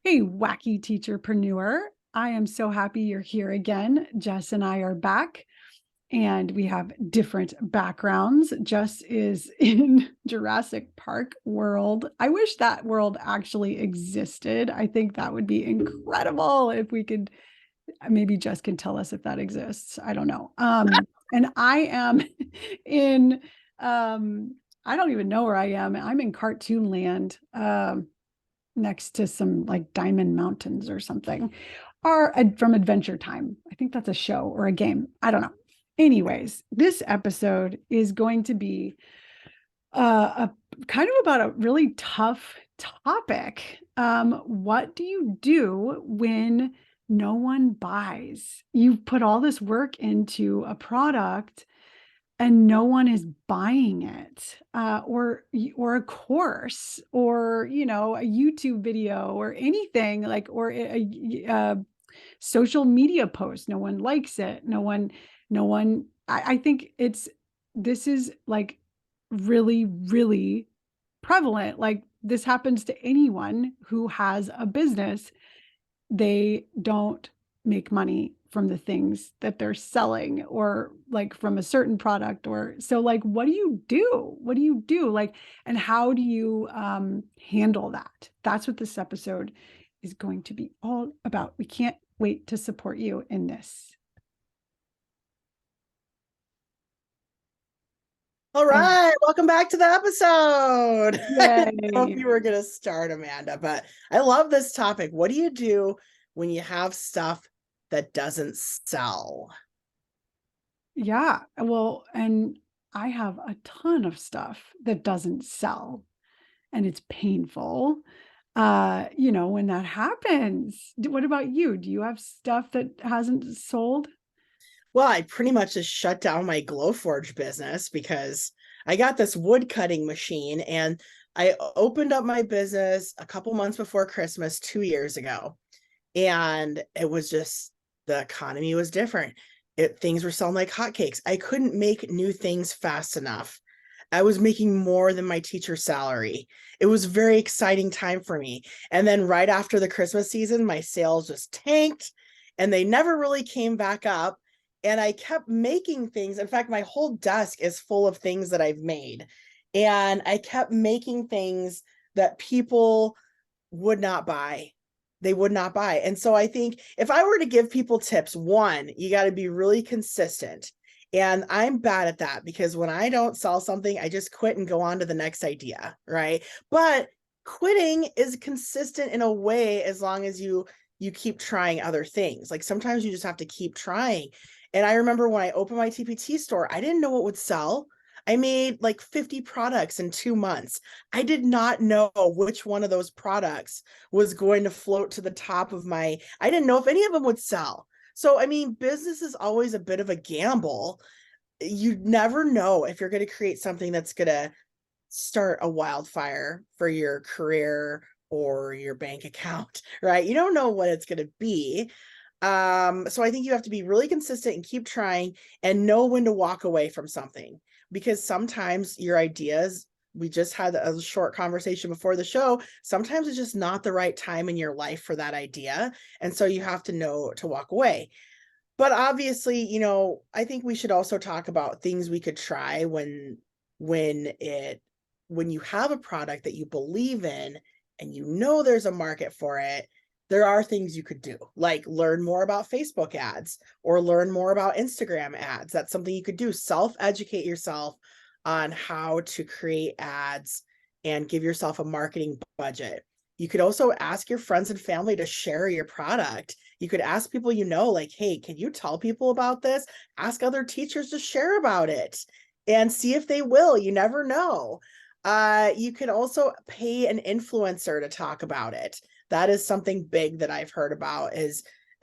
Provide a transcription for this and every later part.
Hey, wacky teacherpreneur. I am so happy you're here again. Jess and I are back and we have different backgrounds. Jess is in Jurassic Park world. I wish that world actually existed. I think that would be incredible if we could, maybe Jess can tell us if that exists. I don't know. And I am in, I don't even know where I am. I'm in cartoon land. Next to some like Diamond Mountains or something, or from Adventure Time. I think that's a show or a game. I don't know. Anyways, this episode is going to be a kind of about a really tough topic. What do you do when no one buys? You've put all this work into a product and no one is buying it, or a course, or a YouTube video, or anything like, or a social media post. No one likes it. No one. I think this is like really, really prevalent. Like this happens to anyone who has a business. They don't make money from the things that they're selling, or like from a certain product. Or so, like, what do you do? What do you do? Like, and how do you handle that? That's what this episode is going to be all about. We can't wait to support you in this. All Oh, right, welcome back to the episode. I didn't know if yay. you were going to start, Amanda, but I love this topic. What do you do when you have stuff that doesn't sell? Yeah. Well, and I have a ton of stuff that doesn't sell, and it's painful. When that happens. What about you? Do you have stuff that hasn't sold? Well, I pretty much just shut down my Glowforge business because I got this wood cutting machine and I opened up my business a couple months before Christmas 2 years ago. And it was just the economy was different. Things were selling like hotcakes. I couldn't make new things fast enough. I was making more than my teacher salary. It was a very exciting time for me. And then right after the Christmas season, my sales just tanked and they never really came back up. And I kept making things. In fact, my whole desk is full of things that I've made. And I kept making things that people would not buy. They would not buy. And so I think if I were to give people tips, one, you got to be really consistent. And I'm bad at that because when I don't sell something, I just quit and go on to the next idea, right? But quitting is consistent in a way as long as you keep trying other things. Like sometimes you just have to keep trying. And I remember when I opened my TPT store, I didn't know what would sell. I made like 50 products in 2 months. I did not know which one of those products was going to float to the top of I didn't know if any of them would sell. So, I mean, business is always a bit of a gamble. You never know if you're going to create something that's going to start a wildfire for your career or your bank account, right? You don't know what it's going to be. So I think you have to be really consistent and keep trying and know when to walk away from something because sometimes your ideas, we just had a short conversation before the show, sometimes it's just not the right time in your life for that idea. And so you have to know to walk away. But obviously, I think we should also talk about things we could try when it when you have a product that you believe in and there's a market for it. There are things you could do, like learn more about Facebook ads or learn more about Instagram ads. That's something you could do. Self-educate yourself on how to create ads and give yourself a marketing budget. You could also ask your friends and family to share your product. You could ask people like, hey, can you tell people about this? Ask other teachers to share about it and see if they will. You never know. You could also pay an influencer to talk about it. That is something big that I've heard about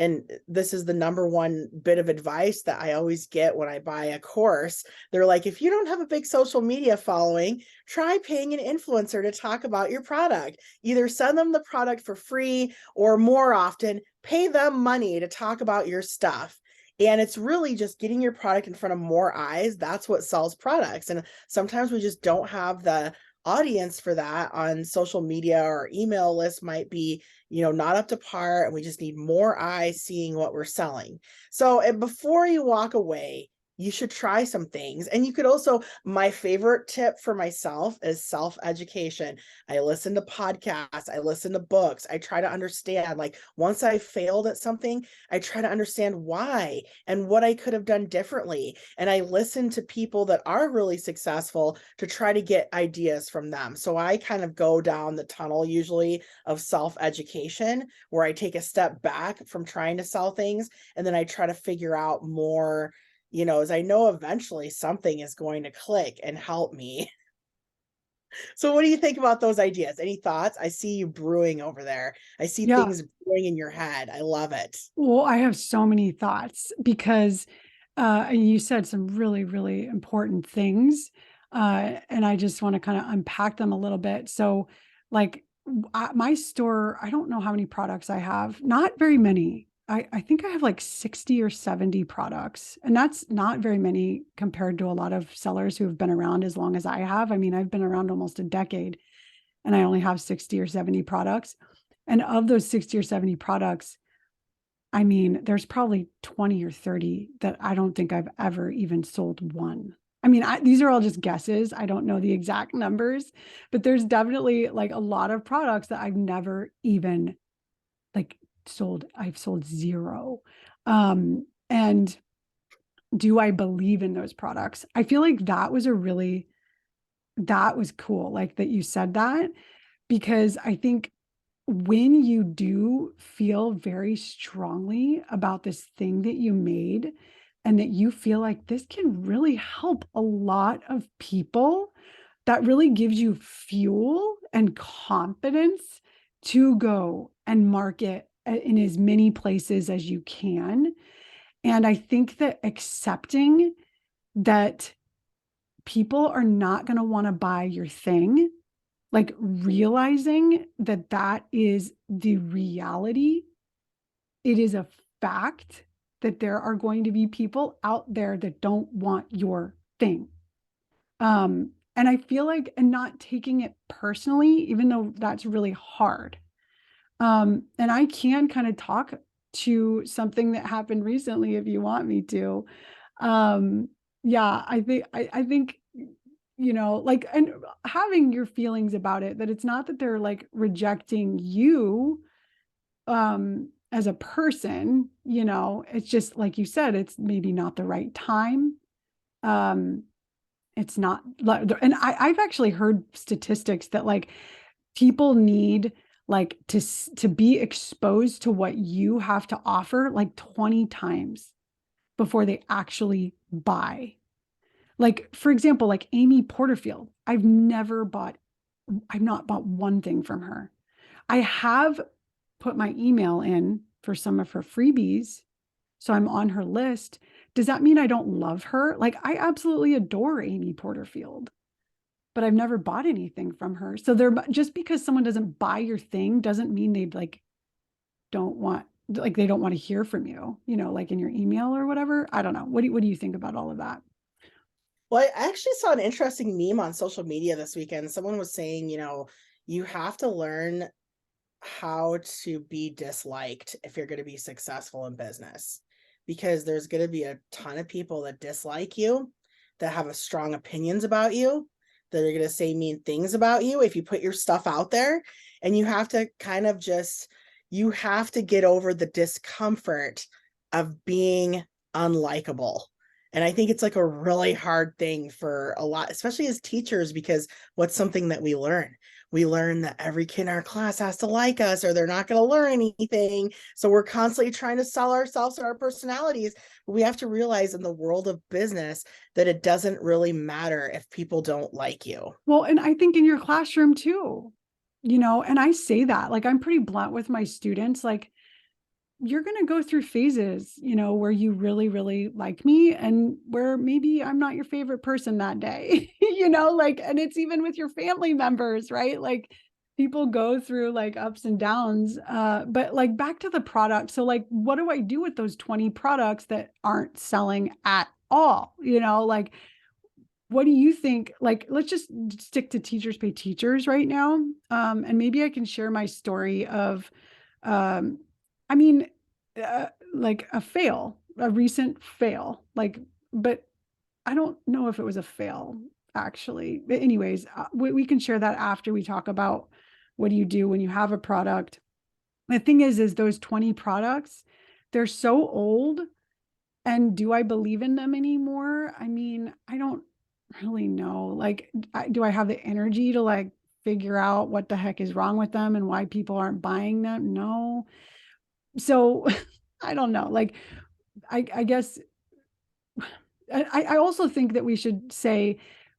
and this is the number one bit of advice that I always get when I buy a course. They're like, if you don't have a big social media following, try paying an influencer to talk about your product. Either send them the product for free or more often, pay them money to talk about your stuff. And it's really just getting your product in front of more eyes. That's what sells products. And sometimes we just don't have the audience for that on social media or email list might be, not up to par, and we just need more eyes seeing what we're selling. So before you walk away, you should try some things. And you could also, my favorite tip for myself is self-education. I listen to podcasts, I listen to books, I try to understand, like once I failed at something, I try to understand why and what I could have done differently. And I listen to people that are really successful to try to get ideas from them. So I kind of go down the tunnel usually of self-education, where I take a step back from trying to sell things, and then I try to figure out more, as I know eventually something is going to click and help me. So what do you think about those ideas? Any thoughts? I see you brewing over there. I see Yeah. things brewing in your head. I love it. Well, I have so many thoughts because you said some really, really important things. And I just want to kind of unpack them a little bit. So, like, my store, I don't know how many products I have, not very many. I think I have like 60 or 70 products, and that's not very many compared to a lot of sellers who have been around as long as I have. I mean, I've been around almost a decade and I only have 60 or 70 products. And of those 60 or 70 products, I mean, there's probably 20 or 30 that I don't think I've ever even sold one. I mean, these are all just guesses. I don't know the exact numbers, but there's definitely like a lot of products that I've never even like sold. I've sold zero. And do I believe in those products? I feel like that was cool. Like that you said that, because I think when you do feel very strongly about this thing that you made and that you feel like this can really help a lot of people, that really gives you fuel and confidence to go and market in as many places as you can. And I think that accepting that people are not going to want to buy your thing, like realizing that that is the reality. It is a fact that there are going to be people out there that don't want your thing. And I feel like, and not taking it personally, even though that's really hard. And I can kind of talk to something that happened recently if you want me to. Um, yeah, I think, like, and having your feelings about it, that it's not that they're like rejecting you as a person, it's just like you said, it's maybe not the right time. Um, it's not, and I've actually heard statistics that like people need like to be exposed to what you have to offer like 20 times before they actually buy. Like, for example, like Amy Porterfield, I've not bought one thing from her. I have put my email in for some of her freebies, so I'm on her list. Does that mean I don't love her? Like, I absolutely adore Amy Porterfield, but I've never bought anything from her. So they're just because someone doesn't buy your thing doesn't mean they like don't want like they don't want to hear from you, like in your email or whatever. I don't know. What do you think about all of that? Well, I actually saw an interesting meme on social media this weekend. Someone was saying, you have to learn how to be disliked if you're going to be successful in business, because there's going to be a ton of people that dislike you, that have a strong opinions about you, that are going to say mean things about you if you put your stuff out there. And you have to kind of just, you have to get over the discomfort of being unlikable. And I think it's like a really hard thing for a lot, especially as teachers, because what's something that we learn? We learn that every kid in our class has to like us or they're not going to learn anything. So we're constantly trying to sell ourselves and our personalities. But we have to realize in the world of business that it doesn't really matter if people don't like you. Well, and I think in your classroom too, and I say that like I'm pretty blunt with my students, like you're going to go through phases, where you really, really like me and where maybe I'm not your favorite person that day, like, and it's even with your family members, right? Like people go through like ups and downs. But like back to the product. So like, what do I do with those 20 products that aren't selling at all? Like what do you think? Like, let's just stick to Teachers Pay Teachers right now. And maybe I can share my story of, um, I mean, like a recent fail, like, but I don't know if it was a fail actually. But anyways, we can share that after we talk about what do you do when you have a product. The thing is those 20 products, they're so old. And do I believe in them anymore? I mean, I don't really know. Like, do I have the energy to like figure out what the heck is wrong with them and why people aren't buying them? No. So I don't know. Like, I guess I also think that we should say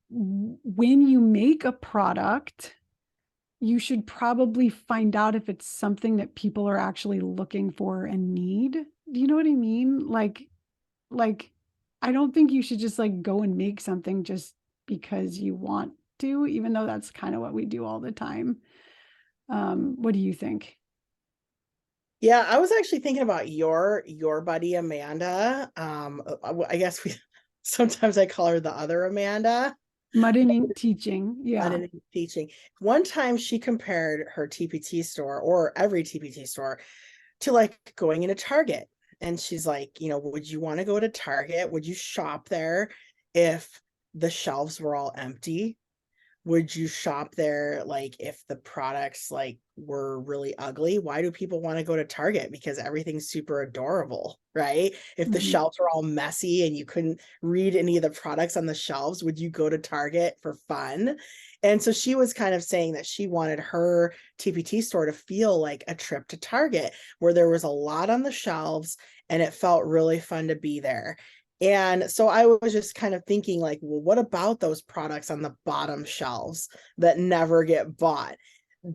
when you make a product, you should probably find out if it's something that people are actually looking for and need. Do you know what I mean? Like I don't think you should just like go and make something just because you want to, even though that's kind of what we do all the time. What do you think? Yeah, I was actually thinking about your buddy Amanda. I guess we sometimes I call her the other Amanda. Mud and ink teaching. I Yeah. didn't teaching. One time she compared her TPT store or every TPT store to like going into Target. And she's like, would you want to go to Target? Would you shop there if the shelves were all empty? Would you shop there like if the products like were really ugly? Why do people want to go to Target? Because everything's super adorable, right? If the Mhm. shelves were all messy and you couldn't read any of the products on the shelves, would you go to Target for fun? And so she was kind of saying that she wanted her TPT store to feel like a trip to Target, where there was a lot on the shelves and it felt really fun to be there. And so I was just kind of thinking, like, well, what about those products on the bottom shelves that never get bought?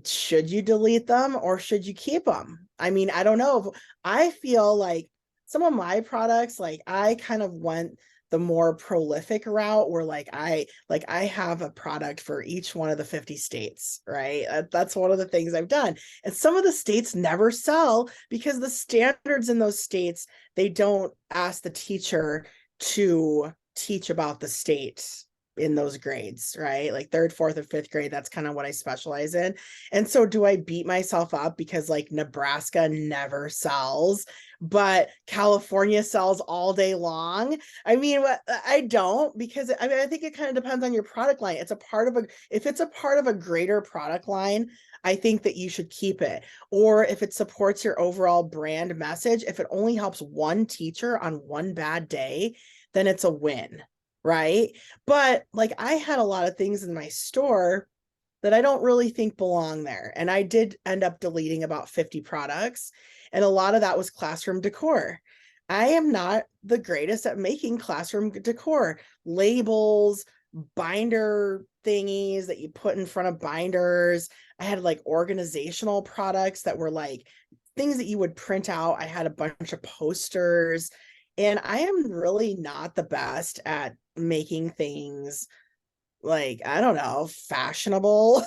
Should you delete them or should you keep them? I mean, I don't know. I feel like some of my products, like I kind of went the more prolific route where like I have a product for each one of the 50 states, right? That's one of the things I've done. And some of the states never sell because the standards in those states, they don't ask the teacher to teach about the state in those grades, right? Like third, fourth, or fifth grade, that's kind of what I specialize in. And so do I beat myself up because like Nebraska never sells, but California sells all day long? I mean, I don't, because I mean, I think it kind of depends on your product line. If it's a part of a greater product line, I think that you should keep it. Or if it supports your overall brand message, if it only helps one teacher on one bad day, then it's a win, right? But like I had a lot of things in my store that I don't really think belong there. And I did end up deleting about 50 products. And a lot of that was classroom decor. I am not the greatest at making classroom decor, labels, binder thingies that you put in front of binders. I had like organizational products that were like things that you would print out. I had a bunch of posters, and I am really not the best at making things like, I don't know, fashionable.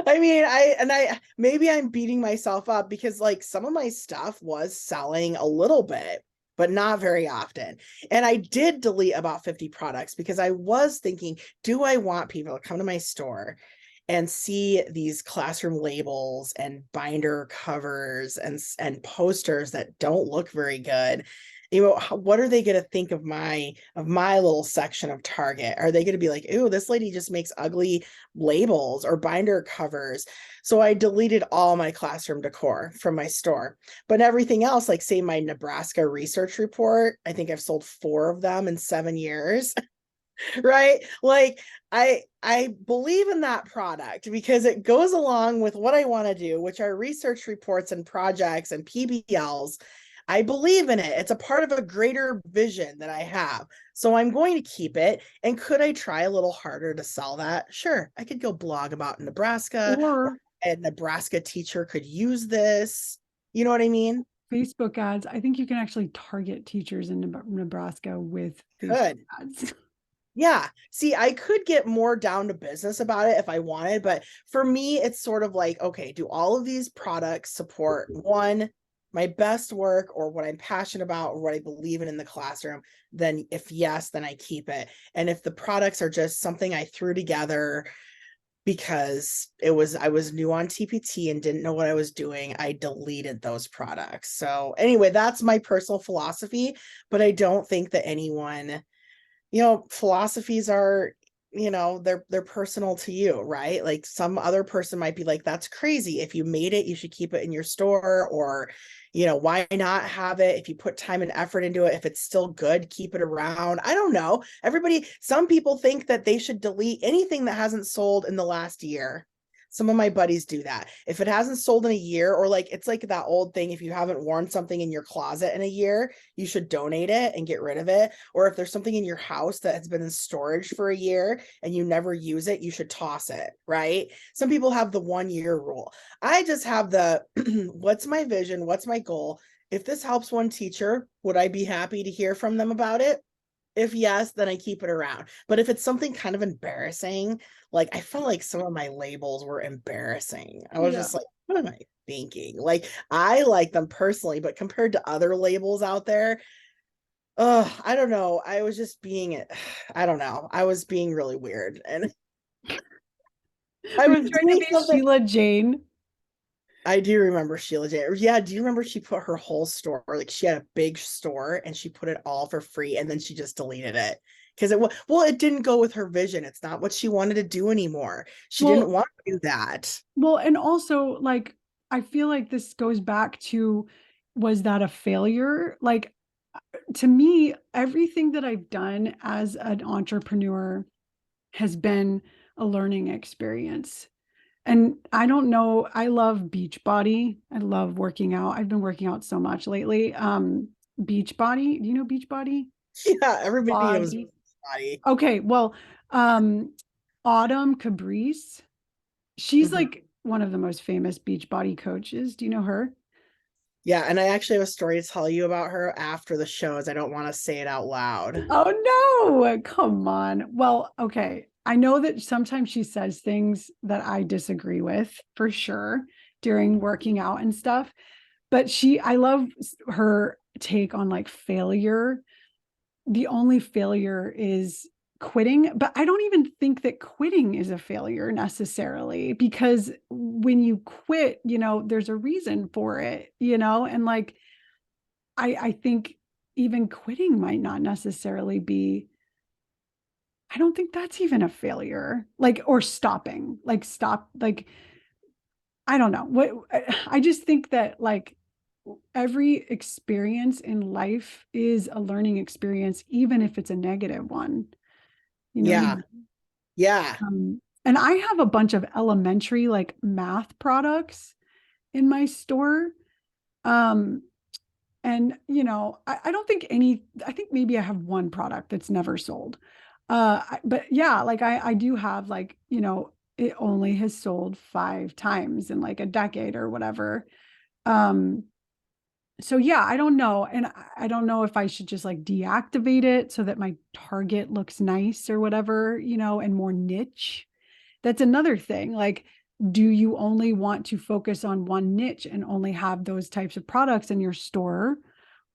I mean, I maybe I'm beating myself up because like some of my stuff was selling a little bit, but not very often. And I did delete about 50 products because I was thinking, do I want people to come to my store and see these classroom labels and binder covers and posters that don't look very good? What are they going to think of my little section of Target? Are they going to be like, ooh, this lady just makes ugly labels or binder covers? So I deleted all my classroom decor from my store, but everything else, like say my Nebraska research report, I think I've sold 4 of them in 7 years. Right? Like I believe in that product because it goes along with what I want to do, which are research reports and projects and PBLs. I believe in it. It's a part of a greater vision that I have. So I'm going to keep it. And could I try a little harder to sell that? Sure. I could go blog about Nebraska, or Or a Nebraska teacher could use this. You know what I mean? Facebook ads. I think you can actually target teachers in Nebraska with Facebook Could. ads. Yeah. See, I could get more down to business about it if I wanted, but for me, it's sort of like, okay, do all of these products support one, my best work or what I'm passionate about or what I believe in the classroom, then if yes, then I keep it. And if the products are just something I threw together because I was new on TPT and didn't know what I was doing, I deleted those products. So anyway, that's my personal philosophy, but I don't think that anyone, philosophies are, they're personal to you, right? Like some other person might be like, that's crazy. If you made it, you should keep it in your store, or why not have it if you put time and effort into it? If it's still good, keep it around. I don't know. Some people think that they should delete anything that hasn't sold in the last year. Some of my buddies do that. If it hasn't sold in a year, or like it's like that old thing, if you haven't worn something in your closet in a year, you should donate it and get rid of it. Or if there's something in your house that has been in storage for a year and you never use it, you should toss it, right? Some people have the 1 year rule. I just have the what's my vision? What's my goal? If this helps one teacher, would I be happy to hear from them about it? If yes, then I keep it around. But if it's something kind of embarrassing, like I felt like some of my labels were embarrassing. I was Yeah. just like, what am I thinking? Like I like them personally, but compared to other labels out there, I don't know. I was just being I don't know. I was being really weird. And I Were was you trying to doing be something. Sheila Jane? I do remember Sheila J. Yeah, do you remember she put her whole store, like she had a big store and she put it all for free and then she just deleted it because it didn't go with her vision. It's not what she wanted to do anymore. She didn't Well, want to do that. well, and also like I feel like this goes back to, was that a failure? Like to me, everything that I've done as an entrepreneur has been a learning experience. And I don't know, I love Beachbody. I love working out. I've been working out so much lately. Beachbody, do you know Beachbody? Yeah, everybody knows Body. body. Okay, well, um, Autumn Cabrice, she's Mhm. like one of the most famous Beachbody coaches. Do you know her? Yeah, and I actually have a story to tell you about her after the show, as I don't want to say it out loud. Oh no, come on. Well, okay. I know that sometimes she says things that I disagree with for sure during working out and stuff, but I love her take on like failure. The only failure is quitting, but I don't even think that quitting is a failure necessarily, because when you quit, there's a reason for it, and like I think even quitting might not necessarily be, I don't think that's even a failure. Like, or stopping, like stop, like, I don't know what, I just think that like every experience in life is a learning experience, even if it's a negative one. You know what I Yeah. mean? Yeah. And I have a bunch of elementary like math products in my store. Um, and I don't think I think maybe I have one product that's never sold. But yeah, like I do have like, it only has sold 5 times in like a decade or whatever. Um, so yeah, I don't know. And I don't know if I should just like deactivate it so that my target looks nice or whatever, and more niche. That's another thing. Like, do you only want to focus on one niche and only have those types of products in your store?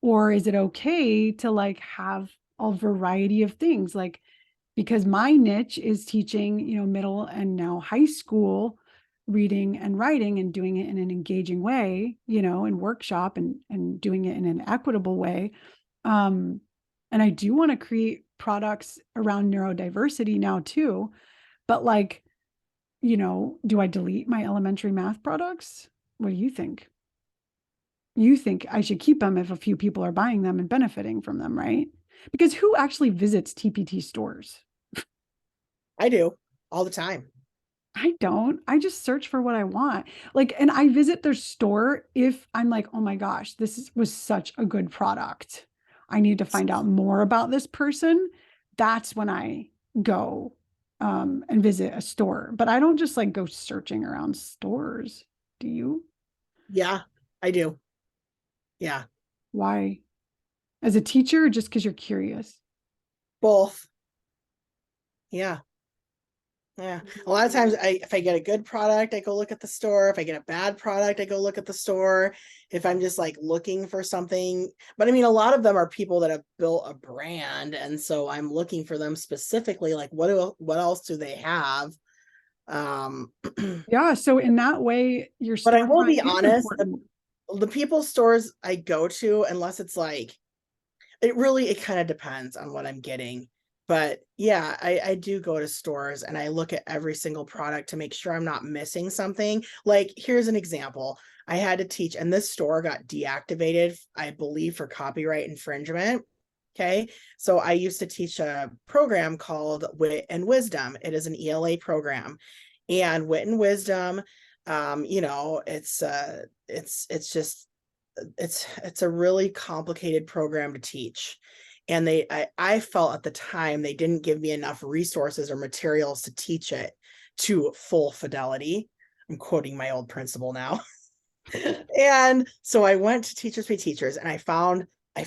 Or is it okay to like have a variety of things? Like, because my niche is teaching, middle and now high school reading and writing and doing it in an engaging way, and workshop and doing it in an equitable way. Um, and I do want to create products around neurodiversity now too. But like, do I delete my elementary math products? What do you think? You think I should keep them if a few people are buying them and benefiting from them, right? Because who actually visits TPT stores? I do all the time. I don't. I just search for what I want. Like, and I visit their store if I'm like, oh my gosh, was such a good product. I need to find out more about this person. That's when I go and visit a store. But I don't just like go searching around stores. Do you? Yeah, I do. Yeah, Why? As a teacher, or just because you're curious? both. Yeah. Yeah. A lot of times if I get a good product, I go look at the store. If I get a bad product, I go look at the store. If I'm just like looking for something. But I mean, a lot of them are people that have built a brand. And so I'm looking for them specifically, like what else do they have? Um, Yeah. So in that way, your but I will storefront be is honest, important. the people stores I go to, unless it's like it kind of depends on what I'm getting. But yeah, I do go to stores and I look at every single product to make sure I'm not missing something. Like, here's an example. I had to teach, and this store got deactivated, I believe, for copyright infringement. Okay. So I used to teach a program called Wit and Wisdom. It is an ELA program. And Wit and Wisdom, it's just it's a really complicated program to teach. And I felt at the time they didn't give me enough resources or materials to teach it to full fidelity. I'm quoting my old principal now. And so I went to Teachers Pay Teachers, and I found a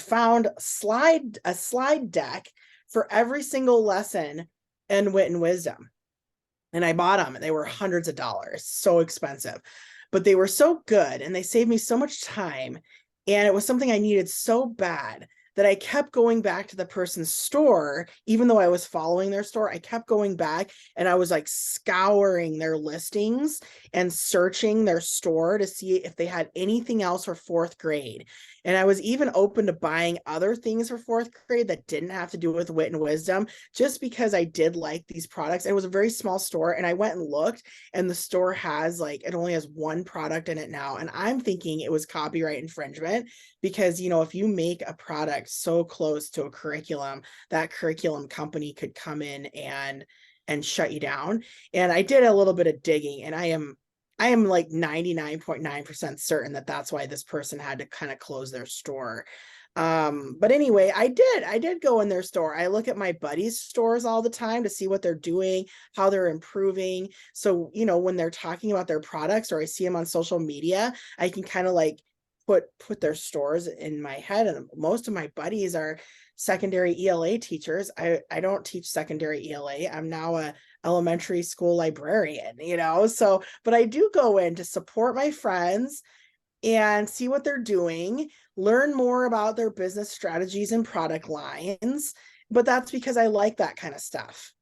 slide deck for every single lesson in Wit and Wisdom. And I bought them, and they were hundreds of dollars, so expensive, but they were so good and they saved me so much time. And it was something I needed so bad that I kept going back to the person's store. Even though I was following their store, I kept going back, and I was like scouring their listings and searching their store to see if they had anything else for fourth grade. And I was even open to buying other things for fourth grade that didn't have to do with Wit and Wisdom, just because I did like these products. And it was a very small store. And I went and looked, and the store it only has one product in it now. And I'm thinking it was copyright infringement because, if you make a product so close to a curriculum, that curriculum company could come in and shut you down. And I did a little bit of digging, and I am like 99.9% certain that that's why this person had to kind of close their store. But anyway, I did go in their store. I look at my buddies' stores all the time to see what they're doing, how they're improving. So, when they're talking about their products, or I see them on social media, I can kind of like put their stores in my head. And most of my buddies are secondary ELA teachers. I don't teach secondary ELA. I'm now a elementary school librarian, so, but I do go in to support my friends and see what they're doing, learn more about their business strategies and product lines. But that's because I like that kind of stuff.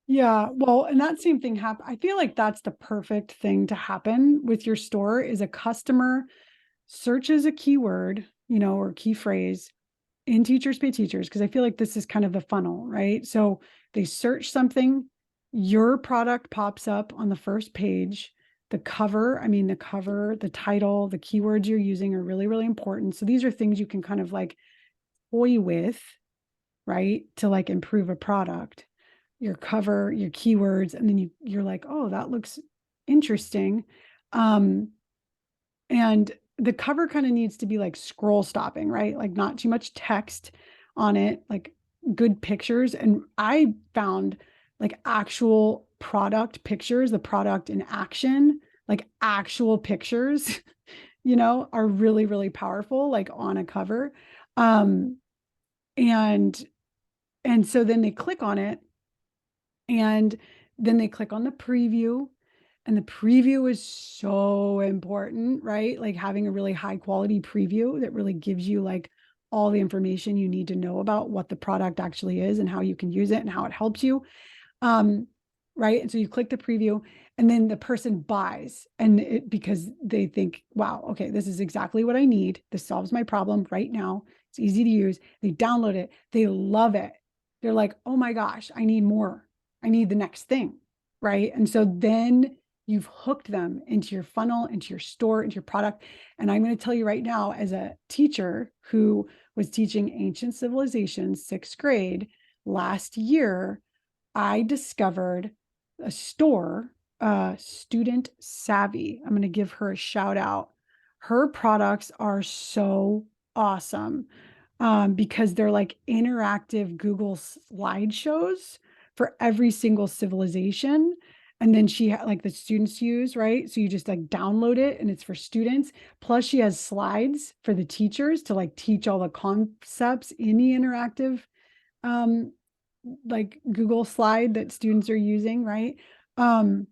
Yeah, well, and that same thing happen. I feel like that's the perfect thing to happen with your store is a customer searches a keyword, or key phrase in Teachers Pay Teachers, because I feel like this is kind of the funnel, right? So they search something, your product pops up on the first page. The title, the keywords you're using are really, really important. So these are things you can kind of like toy with, right? To like improve a product, your cover, your keywords, and then you're like, oh, that looks interesting. Um, and the cover kind of needs to be like scroll stopping, right? Like not too much text on it, like good pictures. And I found like actual product pictures, the product in action, like actual pictures, are really, really powerful, like on a cover. Um, and and so then they click on it, and then they click on the preview, and the preview is so important, right? Like having a really high quality preview that really gives you like all the information you need to know about what the product actually is and how you can use it and how it helps you. Um, right. And so you click the preview, and then the person buys, because they think, wow, okay, this is exactly what I need. This solves my problem right now. It's easy to use. They download it. They love it. They're like, oh my gosh, I need more. I need the next thing. Right. And so then you've hooked them into your funnel, into your store, into your product. And I'm going to tell you right now, as a teacher who was teaching ancient civilizations, sixth grade last year, I discovered a store, Student Savvy. I'm going to give her a shout out. Her products are so awesome, because they're like interactive Google slideshows for every single civilization. And then like the students use, right? So you just like download it, and it's for students. Plus, she has slides for the teachers to like teach all the concepts in the interactive um, like Google slide that students are using, right? Um,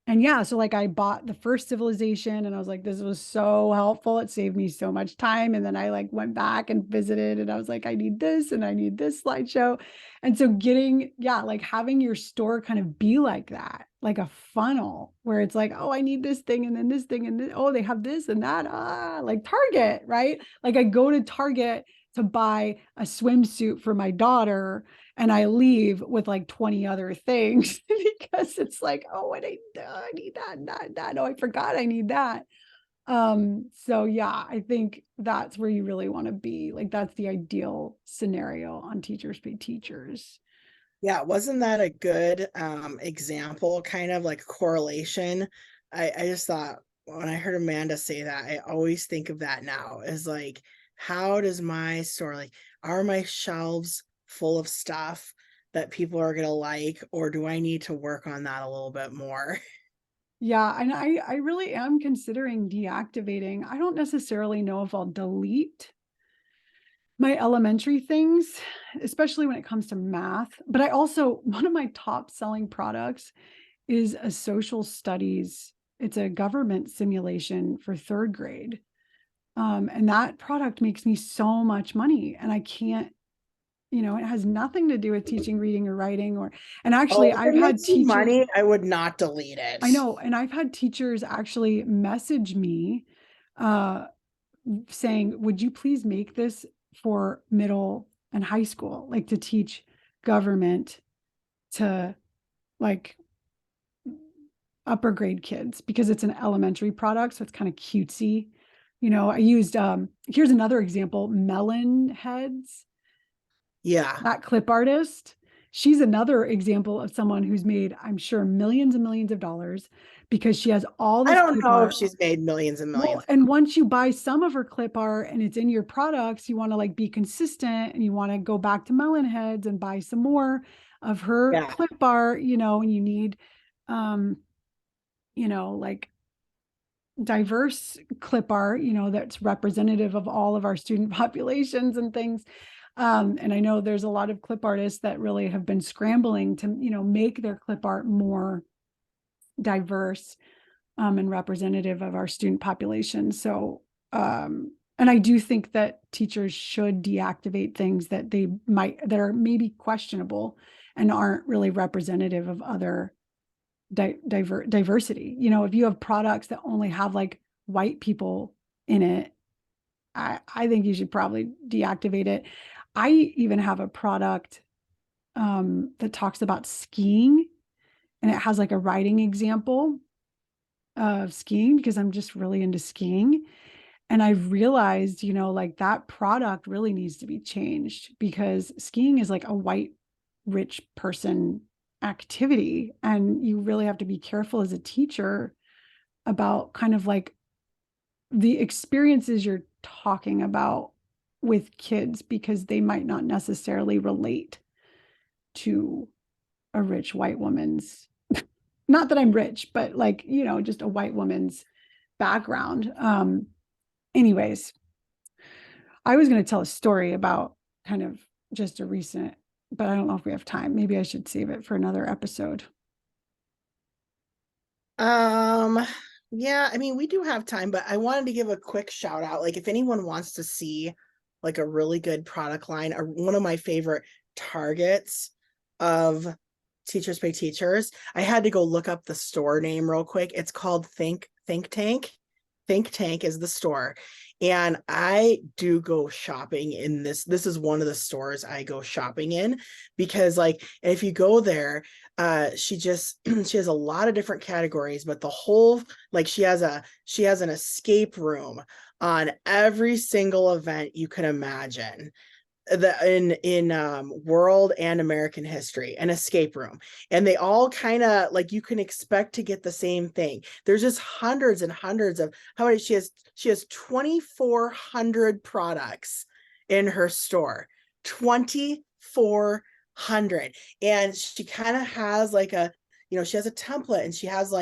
and yeah, so like I bought the first civilization and I was like, this was so helpful. It saved me so much time. And then I like went back and visited and I was like, I need this and I need this slideshow. And so getting, yeah, like having your store kind of be like that, like a funnel where it's like, oh, I need this thing and then this thing and oh, they have this and that. Like Target, right? Like I go to Target to buy a swimsuit for my daughter and I leave with like 20 other things because it's like, oh, I need that, that. Oh, I forgot I need that. So yeah, I think that's where you really want to be. Like that's the ideal scenario on Teachers Pay Teachers. Yeah, wasn't that a good example, kind of like correlation? I just thought when I heard Amanda say that, I always think of that now as like, how does my store, like, are my shelves full of stuff that people are gonna like, or do I need to work on that a little bit more? Yeah, and I really am considering deactivating. I don't necessarily know if I'll delete my elementary things, especially when it comes to math. But I also, one of my top selling products is a social studies, it's a government simulation for third grade. And that product makes me so much money. And I can't, it has nothing to do with teaching reading or writing and actually Oh, if I've it had makes you teachers, money, I would not delete I it. know, and I've had teachers actually message me uh, saying, would you please make this for middle and high school, like to teach government to like upper grade kids because it's an elementary product. So it's kind of cutesy. I used, here's another example, Melon Heads, Yeah. that clip artist. She's another example of someone who's made, I'm sure, millions and millions of dollars because she has all I this don't clip know if art. she's made millions and Well, millions. and once you buy some of her clip art and it's in your products, you want to like be consistent and you want to go back to Melon Heads and buy some more of her Yeah. clip art, and you need um, like diverse clip art, that's representative of all of our student populations and things. And I know there's a lot of clip artists that really have been scrambling to, make their clip art more diverse and representative of our student population. So, and I do think that teachers should deactivate things that are maybe questionable and aren't really representative of other diversity. If you have products that only have like white people in it, I think you should probably deactivate it. I even have a product that talks about skiing and it has like a writing example of skiing because I'm just really into skiing. And I realized, like that product really needs to be changed because skiing is like a white, rich person activity. And you really have to be careful as a teacher about kind of like the experiences you're talking about with kids because they might not necessarily relate to a rich white woman's, not that I'm rich, but like, just a white woman's background. Anyways, I was going to tell a story about kind of just a recent, but I don't know if we have time. Maybe I should save it for another episode. Um, yeah, I mean, we do have time, but I wanted to give a quick shout out. Like, if anyone wants to see like a really good product line, or one of my favorite targets of Teachers Pay Teachers, I had to go look up the store name real quick. It's called Think Tank. Think Tank is the store. And I do go shopping in this. This is one of the stores I go shopping in because, like, if you go there, she just she has a lot of different categories, but the whole, like, she has an escape room on every single event you can imagine, in world and American history, an escape room. And they all kind of, like, you can expect to get the same thing. There's just hundreds and hundreds of, how many she has 2,400 products in her store. 2,400. And she kind of has like a, she has a template, and she has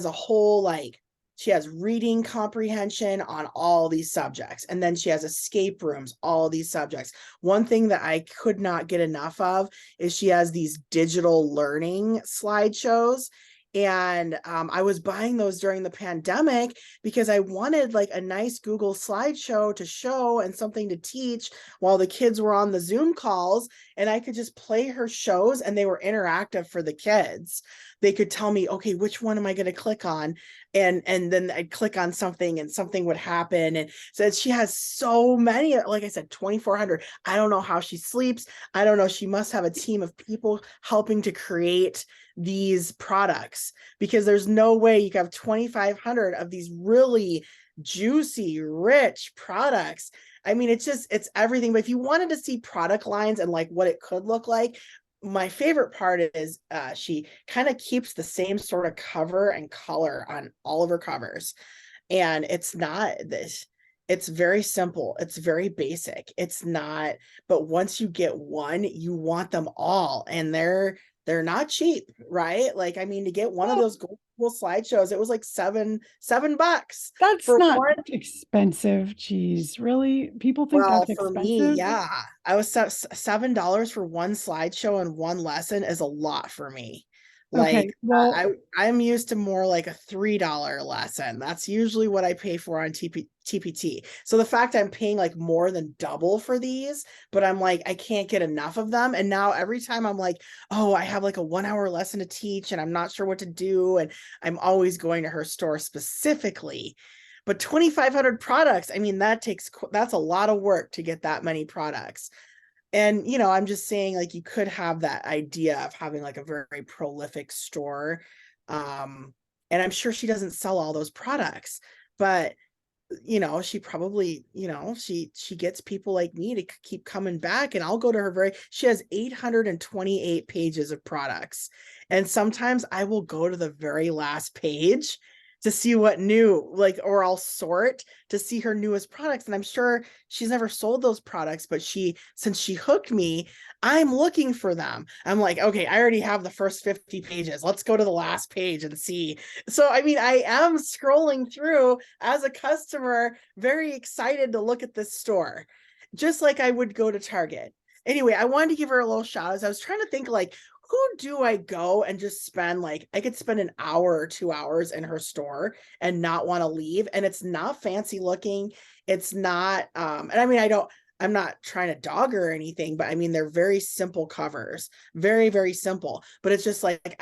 a whole, like, She has reading comprehension on all these subjects. And then she has escape rooms, all these subjects. One thing that I could not get enough of is she has these digital learning slideshows. And I was buying those during the pandemic because I wanted like a nice Google slideshow to show and something to teach while the kids were on the Zoom calls. And I could just play her shows and they were interactive for the kids. They could tell me, okay, which one am I going to click on? And then I'd click on something and something would happen. And so she has so many, like I said, 2,400. I don't know how she sleeps. I don't know. She must have a team of people helping to create these products, because there's no way you can have 2,500 of these really juicy, rich products. I mean, it's everything. But if you wanted to see product lines and like what it could look like, my favorite part is she kind of keeps the same sort of cover and color on all of her covers. And it's not this, it's very simple. It's very basic. It's not, but once you get one, you want them all. And they're not cheap, right? Like, I mean, to get one of Well, those Google slideshows, it was like $7 that's for not one. expensive. Geez, really? People think Well, that's for me, expensive? yeah, I was $7 for one slideshow and one lesson is a lot for me. Okay, Like well, I'm used to more like a $3 lesson. That's usually what I pay for on TPT. So the fact I'm paying like more than double for these, but I'm like, I can't get enough of them. And now every time I'm like, oh, I have like a 1 hour lesson to teach and I'm not sure what to do. And I'm always going to her store specifically. But 2,500 products, I mean, that's a lot of work to get that many products. And, I'm just saying, like, you could have that idea of having like a very prolific store. Um, and I'm sure she doesn't sell all those products, but she probably, she gets people like me to keep coming back, and I'll go to her she has 828 pages of products. And sometimes I will go to the very last page to see what new, like, or I'll sort to see her newest products. And I'm sure she's never sold those products, but since she hooked me, I'm looking for them. I'm like, okay, I already have the first 50 pages. Let's go to the last page and see. So, I mean, I am scrolling through as a customer, very excited to look at this store, just like I would go to Target. Anyway, I wanted to give her a little shout out. I was trying to think, like, who do I go and just spend, like, I could spend an hour or 2 hours in her store and not want to leave. And it's not fancy looking. It's not, and I mean, I'm not trying to dog her or anything, but I mean, they're very simple covers, very, very simple. But it's just like,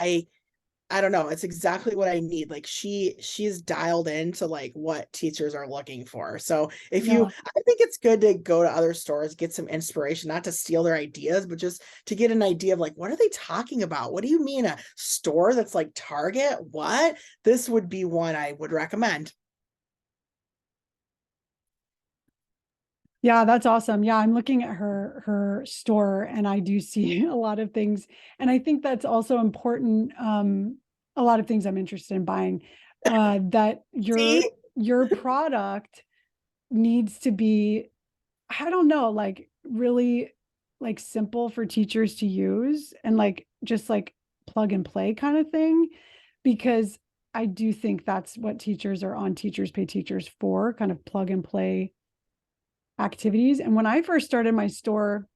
I don't know. It's exactly what I need. Like she's dialed into like what teachers are looking for. So yeah. I think it's good to go to other stores, get some inspiration, not to steal their ideas, but just to get an idea of like, what are they talking about? What do you mean a store that's like Target? What? This would be one I would recommend. Yeah, that's awesome. Yeah, I'm looking at her store and I do see a lot of things. And I think that's also important. A lot of things I'm interested in buying. That See? your product needs to be, I don't know, like really like simple for teachers to use and like just like plug and play kind of thing. Because I do think that's what teachers are on Teachers Pay Teachers for, kind of plug and play activities. And when I first started my store,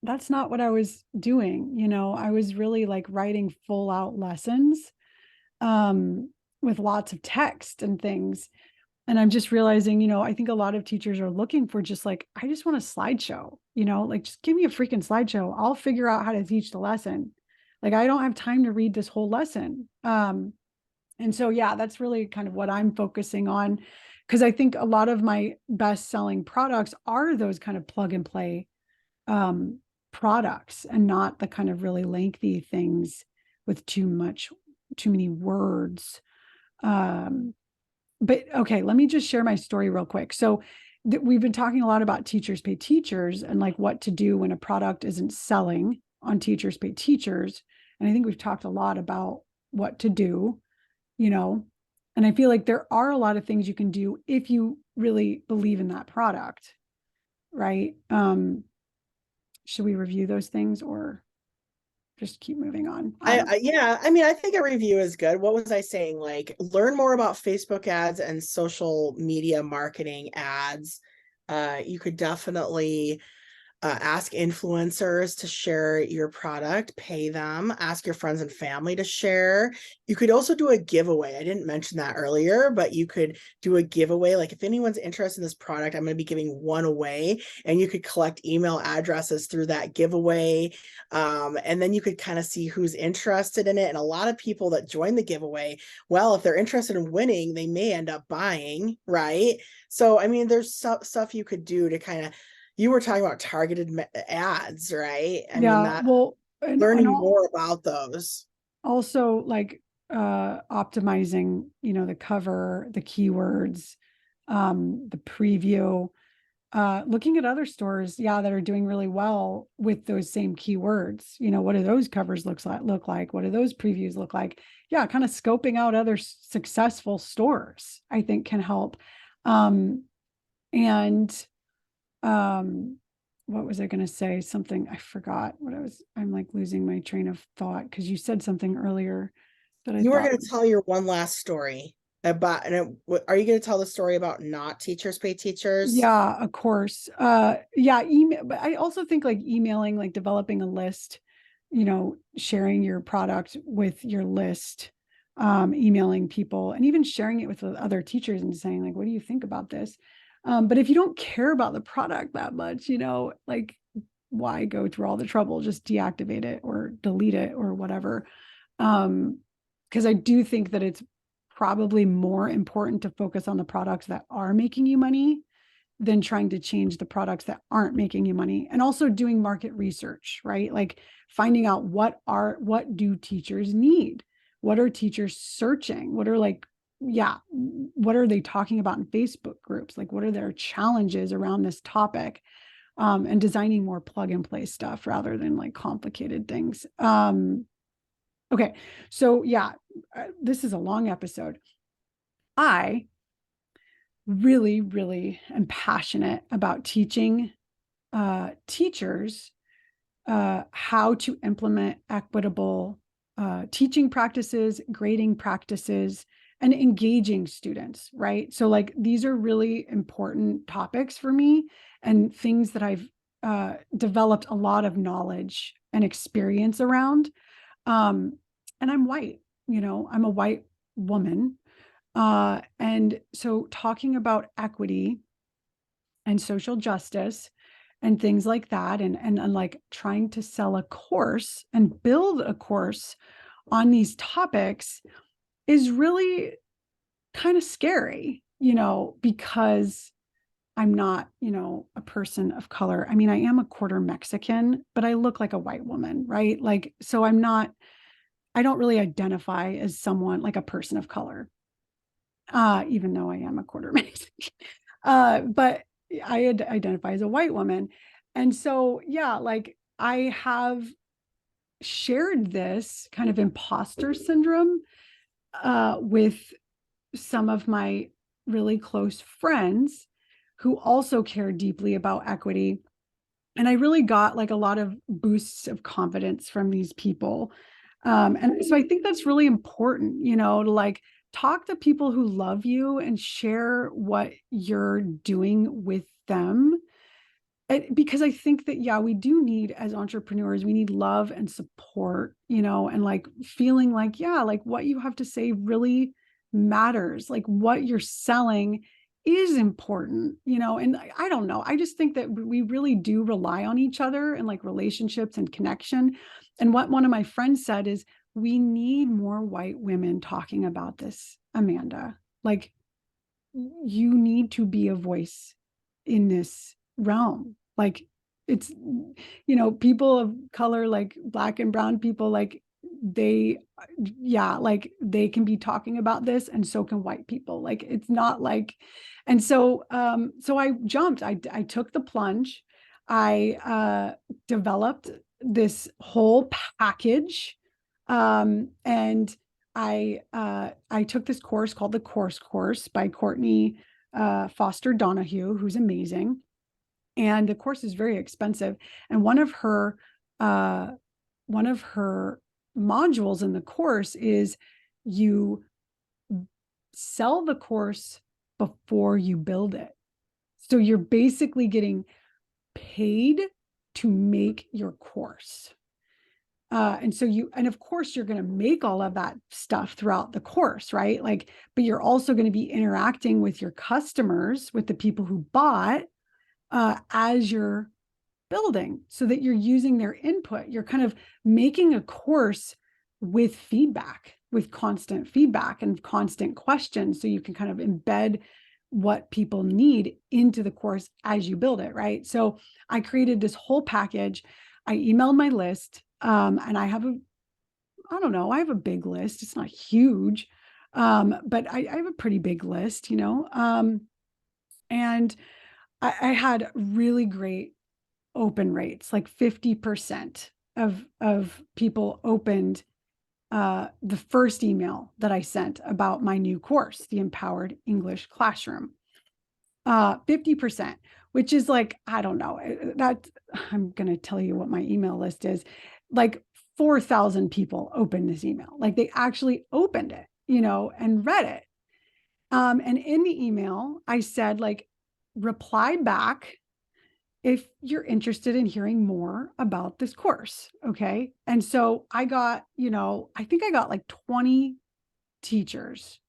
that's not what I was doing. I was really like writing full out lessons with lots of text and things. And I'm just realizing, I think a lot of teachers are looking for just like, I just want a slideshow, like just give me a freaking slideshow. I'll figure out how to teach the lesson. Like, I don't have time to read this whole lesson. And so, yeah, that's really kind of what I'm focusing on, because I think a lot of my best selling products are those kind of plug and play um, products, and not the kind of really lengthy things with too many words. Um, but okay, let me just share my story real quick. So we've been talking a lot about Teachers Pay Teachers and like what to do when a product isn't selling on Teachers Pay Teachers. And I think we've talked a lot about what to do, you know, and I feel like there are a lot of things you can do if you really believe in that product, right? Should we review those things, or just keep moving on? Yeah, I mean, I think a review is good. What was I saying? Like, learn more about Facebook ads and social media marketing ads. You could definitely ask influencers to share your product, pay them, ask your friends and family to share. You could also do a giveaway. I didn't mention that earlier, but you could do a giveaway. Like, if anyone's interested in this product, I'm going to be giving one away, and you could collect email addresses through that giveaway. And then you could kind of see who's interested in it. And a lot of people that join the giveaway, well, if they're interested in winning, they may end up buying, right? So, I mean, there's stuff you could do to kind of, you were talking about targeted ads, right? I mean, Yeah, that well, and learning more about those. also like optimizing, the cover, the keywords, the preview, looking at other stores, yeah, that are doing really well with those same keywords. What do those covers look like? What do those previews look like? Yeah, kind of scoping out other successful stores, I think can help. And what was I going to say? Something I forgot what I'm like losing my train of thought because you said something earlier that I You were thought. going to tell your one last story about, and are you going to tell the story about not teachers pay teachers? Yeah, of course. Yeah, email, but I also think like emailing, like developing a list, sharing your product with your list, emailing people and even sharing it with other teachers and saying like, what do you think about this? But if you don't care about the product that much, like why go through all the trouble? Just deactivate it or delete it or whatever. Because I do think that it's probably more important to focus on the products that are making you money than trying to change the products that aren't making you money, and also doing market research, right? Like finding out what do teachers need? What are teachers searching? What are like, yeah, what are they talking about in Facebook groups? Like, what are their challenges around this topic? And designing more plug and play stuff rather than like complicated things. Okay. So yeah, this is a long episode. I really, really am passionate about teaching teachers how to implement equitable teaching practices, grading practices, and engaging students, right? So, like, these are really important topics for me and things that I've developed a lot of knowledge and experience around. Um, and I'm white, I'm a white woman. And so, talking about equity and social justice and things like that, and like trying to sell a course and build a course on these topics is really kind of scary, because I'm not, a person of color. I mean, I am a quarter Mexican, but I look like a white woman, right? Like, so I don't really identify as someone like a person of color, even though I am a quarter Mexican. But I identify as a white woman. And so, yeah, like I have shared this kind of imposter syndrome with some of my really close friends who also care deeply about equity. And I really got like a lot of boosts of confidence from these people. And so I think that's really important, to like talk to people who love you and share what you're doing with them. Because I think that, yeah, we do need, as entrepreneurs, we need love and support, and like feeling like, yeah, like what you have to say really matters. Like what you're selling is important, and I don't know. I just think that we really do rely on each other and like relationships and connection. And what one of my friends said is, we need more white women talking about this, Amanda. Like, you need to be a voice in this realm. Like, it's, people of color, like black and brown people, like they, yeah, like they can be talking about this and so can white people. Like, it's not like, and so I jumped, I took the plunge. I developed this whole package. And I took this course called the Course by Courtney Foster Donahue, who's amazing. And the course is very expensive. And one of her her modules in the course is you sell the course before you build it. So you're basically getting paid to make your course. And of course, you're going to make all of that stuff throughout the course, right? Like, but you're also going to be interacting with your customers, with the people who bought, as you're building, so that you're using their input. You're kind of making a course with feedback, with constant feedback and constant questions. So you can kind of embed what people need into the course as you build it, right? So I created this whole package. I emailed my list, and I have I have a big list. It's not huge, but I have a pretty big list, and I had really great open rates, like 50% of people opened the first email that I sent about my new course, the Empowered English Classroom. 50%, which is like, I don't know, that I'm going to tell you what my email list is. Like 4,000 people opened this email. Like they actually opened it, and read it. And in the email, I said, like, reply back if you're interested in hearing more about this course. Okay. And so I got, I think I got like 20 teachers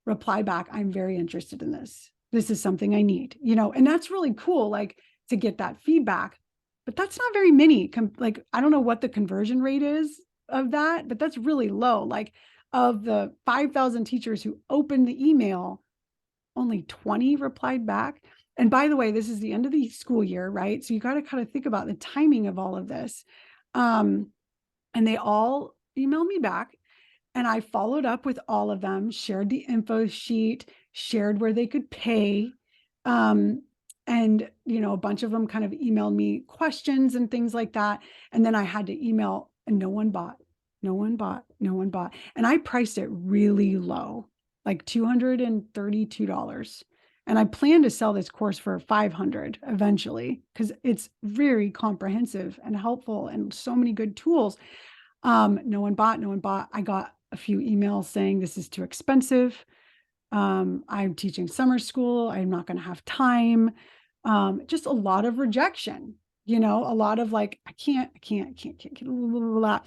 reply back, I'm very interested in this. This is something I need, and that's really cool, like, to get that feedback. But that's not very many. Like, I don't know what the conversion rate is of that, but that's really low. Like, of the 5,000 teachers who opened the email, only 20 replied back. And by the way, this is the end of the school year, right? So you got to kind of think about the timing of all of this. And they all emailed me back. And I followed up with all of them, shared the info sheet, shared where they could pay. And, a bunch of them kind of emailed me questions and things like that. And then I had to email, and no one bought, no one bought, no one bought. And I priced it really low, like $232. And I plan to sell this course for $500 eventually, because it's very comprehensive and helpful and so many good tools. No one bought, no one bought. I got a few emails saying this is too expensive. I'm teaching summer school. I'm not going to have time. Just a lot of rejection, a lot of like, I can't, blah, blah, blah,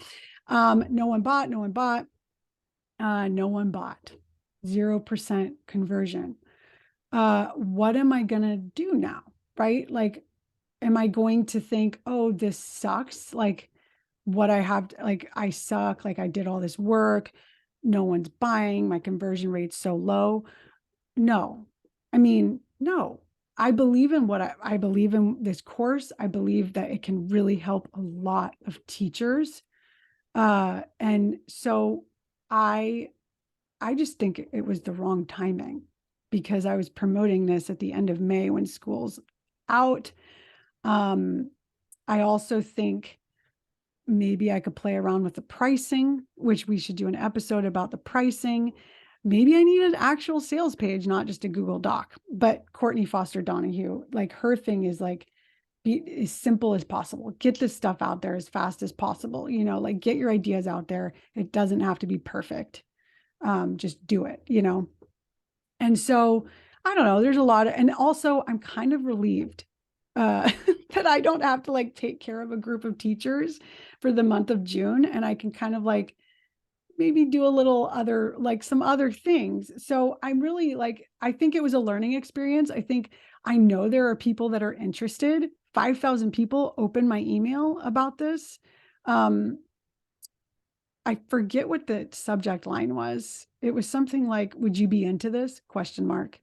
blah. No one bought, no one bought. No one bought. 0% conversion. What am I going to do now? Right? Like, am I going to think, oh, this sucks? Like, what I have, like, I suck, like I did all this work, no one's buying, my conversion rate's so low. No, I mean, no, I believe in what I believe in this course. I believe that it can really help a lot of teachers. And so I just think it was the wrong timing, because I was promoting this at the end of May when school's out. I also think maybe I could play around with the pricing, which we should do an episode about the pricing. Maybe I need an actual sales page, not just a Google Doc. But Courtney Foster Donahue, like, her thing is like, be as simple as possible. Get this stuff out there as fast as possible. Like, get your ideas out there. It doesn't have to be perfect. Just do it, And so I don't know, there's a lot of, and also I'm kind of relieved that I don't have to like take care of a group of teachers for the month of June. And I can kind of like maybe do a little other, like some other things. So I'm really like, I think it was a learning experience. I know there are people that are interested. 5,000 people opened my email about this. I forget what the subject line was. It was something like, would you be into this? Question mark.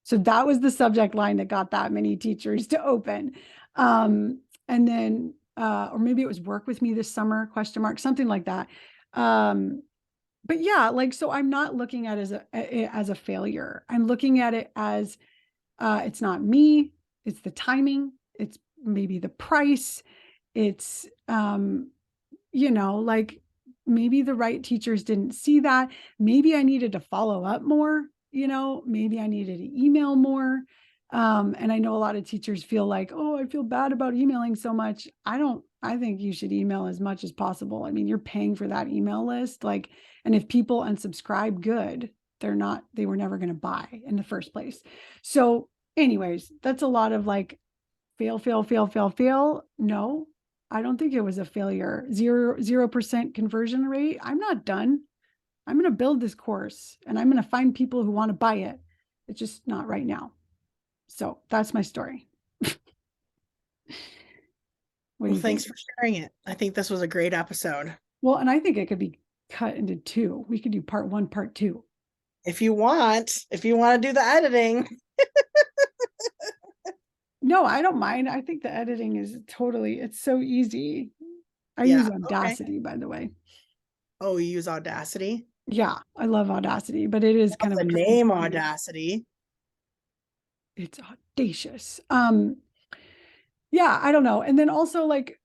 So that was the subject line that got that many teachers to open. And then, or maybe it was work with me this summer, question mark, something like that. But yeah, like, so I'm not looking at it as a failure. I'm looking at it as, it's not me, it's the timing, it's maybe the price, it's, like, maybe the right teachers didn't see that. Maybe I needed to follow up more, maybe I needed to email more. And I know a lot of teachers feel like, oh, I feel bad about emailing so much. I don't I think you should email as much as possible. I mean, you're paying for that email list. Like, and if people unsubscribe, good. They were never going to buy in the first place. So, anyways, that's a lot of like fail, fail, fail, fail, fail. No, I don't think it was a failure. 0% conversion rate. I'm not done. I'm going to build this course and I'm going to find people who want to buy it. It's just not right now. So that's my story. What do Well, you think? thanks for sharing it. I think this was a great episode. Well, and I think it could be cut into two. We could do part one, part two. If you want to do the editing. No, I don't mind. I think the editing is totally, it's so easy. I use Yeah, okay. Audacity, by the way. Oh, you use Audacity? Yeah, I love Audacity, but it is Love kind of the a name crazy. Audacity. It's audacious. Yeah, I don't know. And then also like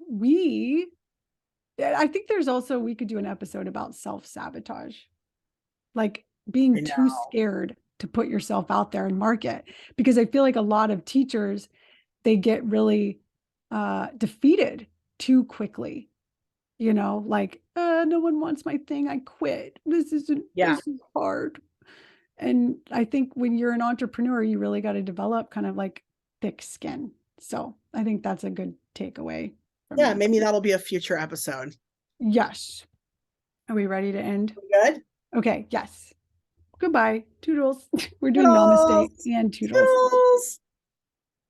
we I think there's also we could do an episode about self-sabotage. Like I being too know. scared to put yourself out there and market because I feel like a lot of teachers they get really defeated too quickly, like no one wants my thing, I quit, Yeah. this is hard. And I think when you're an entrepreneur you really got to develop kind of like thick skin. So I think that's a good takeaway from Yeah, me. maybe that'll be a future episode. Yes. Are we ready to end? Good. Okay, yes. Goodbye. Toodles. We're doing namaste Toodles. and toodles. Toodles.